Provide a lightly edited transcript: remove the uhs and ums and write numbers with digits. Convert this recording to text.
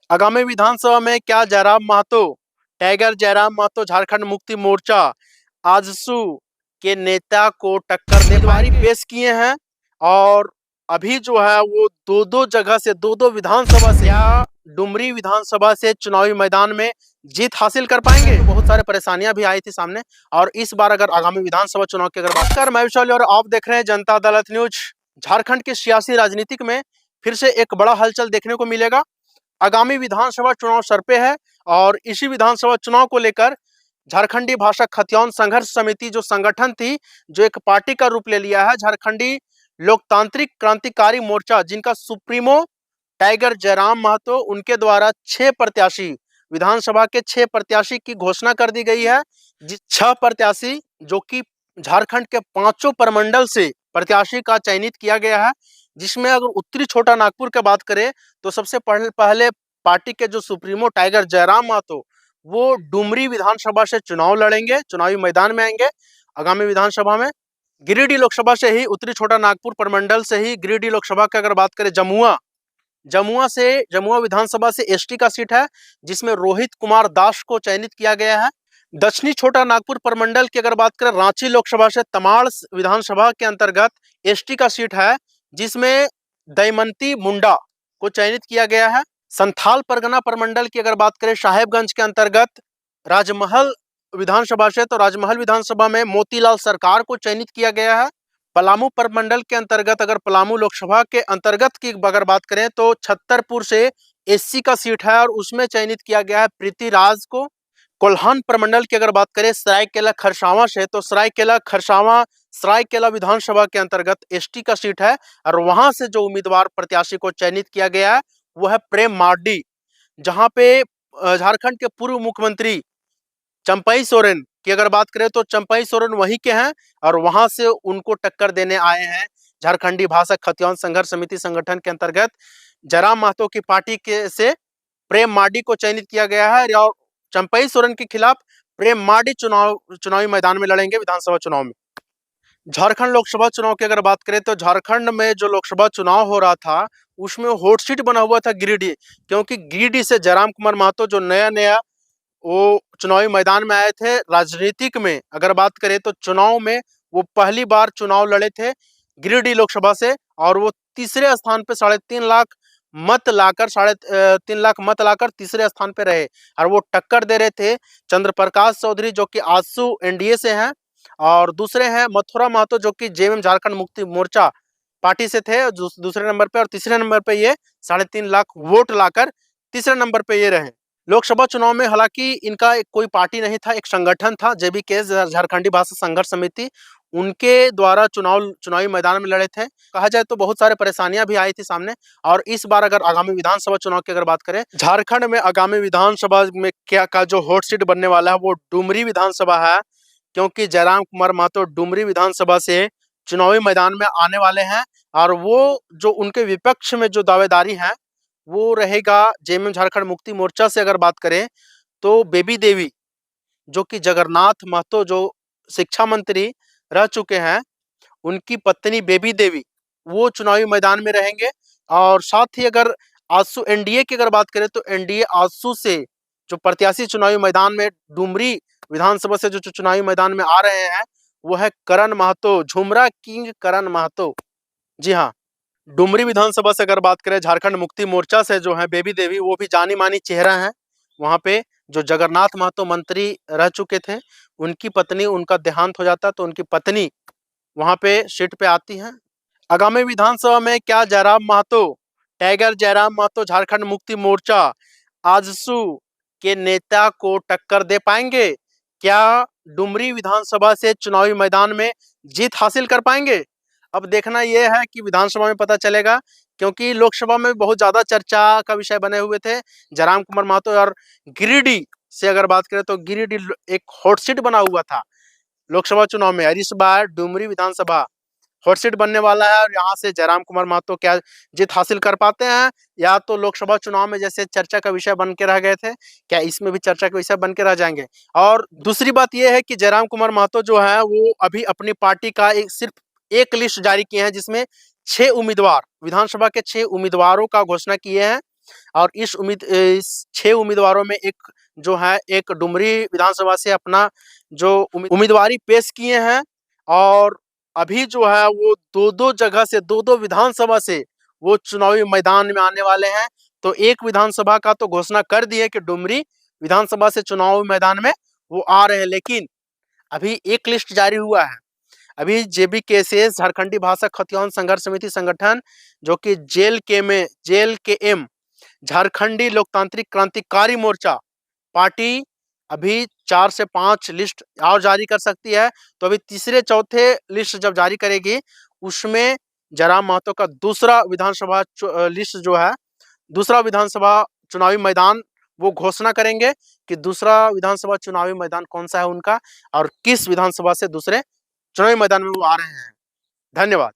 आगामी विधानसभा में क्या जयराम महतो, टाइगर जयराम महतो झारखंड मुक्ति मोर्चा आजसू के नेता को टक्कर दे पाएंगे? पेश किए हैं और अभी जो है वो दो दो जगह से दो विधानसभा से या डुमरी विधानसभा से चुनावी मैदान में जीत हासिल कर पाएंगे। बहुत सारे परेशानियां भी आई थी सामने और इस बार अगर आगामी विधानसभा चुनाव की अगर बात कर, मैं विशाल और आप देख रहे हैं जनता अदालत न्यूज। झारखंड के सियासी राजनीतिक में फिर से एक बड़ा हलचल देखने को मिलेगा। आगामी विधानसभा चुनाव सर पे है और इसी विधानसभा चुनाव को लेकर झारखंडी भाषा खतियान संघर्ष समिति जो संगठन थी, जो एक पार्टी का रूप ले लिया है, झारखंडी लोकतांत्रिक क्रांतिकारी मोर्चा, जिनका सुप्रीमो टाइगर जयराम महतो, उनके द्वारा 6 प्रत्याशी, विधानसभा के 6 प्रत्याशी की घोषणा कर दी गई है। 6 प्रत्याशी जो कि झारखंड के 5 प्रमंडल से प्रत्याशी का चयनित किया गया है, जिसमें अगर उत्तरी छोटा नागपुर की बात करें तो सबसे पहले पार्टी के जो सुप्रीमो टाइगर जयराम महतो, वो डुमरी विधानसभा से चुनाव लड़ेंगे, चुनावी मैदान में आएंगे आगामी विधानसभा में। गिरिडीह लोकसभा से ही, उत्तरी छोटा नागपुर प्रमंडल से ही गिरिडीह लोकसभा की अगर बात करें, जमुआ विधानसभा से एसटी का सीट है, जिसमें रोहित कुमार दास को चयनित किया गया है। दक्षिणी छोटा नागपुर प्रमंडल की अगर बात करें, रांची लोकसभा से तमाड़ विधानसभा के अंतर्गत एसटी का सीट है, जिसमें दयमंती मुंडा को चयनित किया गया है। संथाल परगना प्रमंडल की अगर बात करें, साहेबगंज के अंतर्गत राजमहल विधानसभा से, तो राजमहल विधानसभा में मोतीलाल सरकार को चयनित किया गया है। पलामू प्रमंडल के अंतर्गत अगर पलामू लोकसभा के अंतर्गत की अगर बात करें तो छतरपुर से एससी का सीट है और उसमें चयनित किया गया है प्रीति राज को। कोल्हान प्रमंडल की अगर बात करें सरायकेला खरसावां से, तो सरायकेला विधानसभा के अंतर्गत एसटी का सीट है और वहां से जो उम्मीदवार प्रत्याशी को चयनित किया गया है वो है प्रेम मार्डी, जहां पे झारखंड के पूर्व मुख्यमंत्री चंपई सोरेन की अगर बात करें तो चंपई सोरेन वहीं के हैं और वहां से उनको टक्कर देने आए हैं। झारखंडी भाषा खतियान संघर्ष समिति संगठन के अंतर्गत जयराम महतो की पार्टी के से प्रेम मार्डी को चयनित किया गया है और चंपई सोरेन के खिलाफ प्रेम मार्डी चुनावी मैदान में लड़ेंगे विधानसभा चुनाव में। झारखंड लोकसभा चुनाव की अगर बात करें तो झारखंड में जो लोकसभा चुनाव हो रहा था उसमें हॉट सीट बना हुआ था गिरिडीह, क्योंकि गिरिडीह से जयराम कुमार महतो जो नया वो चुनावी मैदान में आए थे। राजनीतिक में अगर बात करें तो चुनाव में वो पहली बार चुनाव लड़े थे गिरिडीह लोकसभा से और वो तीसरे स्थान पे 3.5 लाख मत लाकर 3.5 लाख मत लाकर तीसरे स्थान पे रहे और वो टक्कर दे रहे थे चंद्र प्रकाश चौधरी जो कि आजसू एनडीए से हैं, और दूसरे हैं मथुरा महतो जो कि जेएमएम झारखंड मुक्ति मोर्चा पार्टी से थे दूसरे नंबर पे, और तीसरे नंबर पे ये 3.5 लाख वोट लाकर तीसरे नंबर पे ये रहे। लोकसभा चुनाव में हालांकि इनका कोई पार्टी नहीं था, एक संगठन था जेबीके झारखंडी भाषा संघर्ष समिति, उनके द्वारा चुनावी मैदान में लड़े थे। कहा जाए तो बहुत सारे परेशानियां भी आई थी सामने। और इस बार अगर आगामी विधानसभा चुनाव की अगर बात करें, झारखंड में आगामी विधानसभा में क्या का जो हॉट सीट बनने वाला है वो डुमरी विधानसभा है, क्योंकि जयराम कुमार महतो डुमरी विधानसभा से चुनावी मैदान में आने वाले हैं और वो जो उनके विपक्ष में जो दावेदारी है वो रहेगा जेएमएम झारखंड मुक्ति मोर्चा से अगर बात करें तो बेबी देवी जो कि जगन्नाथ महतो जो शिक्षा मंत्री रह चुके हैं, उनकी पत्नी बेबी देवी वो चुनावी मैदान में रहेंगे। और साथ ही अगर आजसू एनडीए की अगर बात करें तो एनडीए आजसू से जो प्रत्याशी चुनावी मैदान में डुमरी विधानसभा से जो चुनावी मैदान में आ रहे हैं वो है करण महतो, झुमरा किंग करण महतो। जी हाँ, डुमरी विधानसभा से अगर बात करें झारखंड मुक्ति मोर्चा से जो है बेबी देवी, वो भी जानी मानी चेहरा है। वहां पे जो जगन्नाथ महतो मंत्री रह चुके थे, उनकी पत्नी, उनका देहांत हो जाता तो उनकी पत्नी वहां पे सीट पे आती हैं। आगामी विधानसभा में क्या जयराम महतो, टाइगर जयराम महतो झारखंड मुक्ति मोर्चा आजसू के नेता को टक्कर दे पाएंगे? क्या डुमरी विधानसभा से चुनावी मैदान में जीत हासिल कर पाएंगे? अब देखना यह है कि विधानसभा में पता चलेगा, क्योंकि लोकसभा में बहुत ज्यादा चर्चा का विषय बने हुए थे जयराम कुमार महतो। और गिरिडीह से अगर बात करें तो गिरिडीह एक हॉट सीट बना हुआ था लोकसभा चुनाव में, और इस बार डुमरी विधानसभा हॉट सीट बनने वाला है और यहाँ से जयराम कुमार महतो क्या जीत हासिल कर पाते हैं, या तो लोकसभा चुनाव में जैसे चर्चा का विषय बन के रह गए थे, क्या इसमें भी चर्चा का विषय बन के रह जाएंगे। और दूसरी बात यह है कि जयराम कुमार महतो जो है वो अभी अपनी पार्टी का सिर्फ एक लिस्ट जारी किए हैं, जिसमें 6 उम्मीदवार, विधानसभा के 6 उम्मीदवारों का घोषणा किए हैं और इस 6 उम्मीदवारों में एक जो है एक डुमरी विधानसभा से अपना जो उम्मीदवारी पेश किए हैं और अभी जो है वो 2-2 जगह से 2-2 विधानसभा से वो चुनावी मैदान में आने वाले हैं। तो एक विधानसभा का तो घोषणा कर दी है कि डुमरी विधानसभा से चुनावी मैदान में वो आ रहे हैं, लेकिन अभी एक लिस्ट जारी हुआ है। अभी जेबीकेएसएस झारखंडी भाषा खतियान संघर्ष समिति संगठन जो कि जेल के एम झारखंडी लोकतांत्रिक क्रांतिकारी मोर्चा पार्टी अभी 4 से 5 लिस्ट और जारी कर सकती है। तो अभी तीसरे चौथे लिस्ट जब जारी करेगी उसमें जयराम महतो का दूसरा विधानसभा लिस्ट जो है दूसरा विधानसभा चुनावी मैदान वो घोषणा करेंगे कि दूसरा विधानसभा चुनावी मैदान कौन सा है उनका और किस विधानसभा से दूसरे चुनावी मैदान में वो आ रहे हैं। धन्यवाद।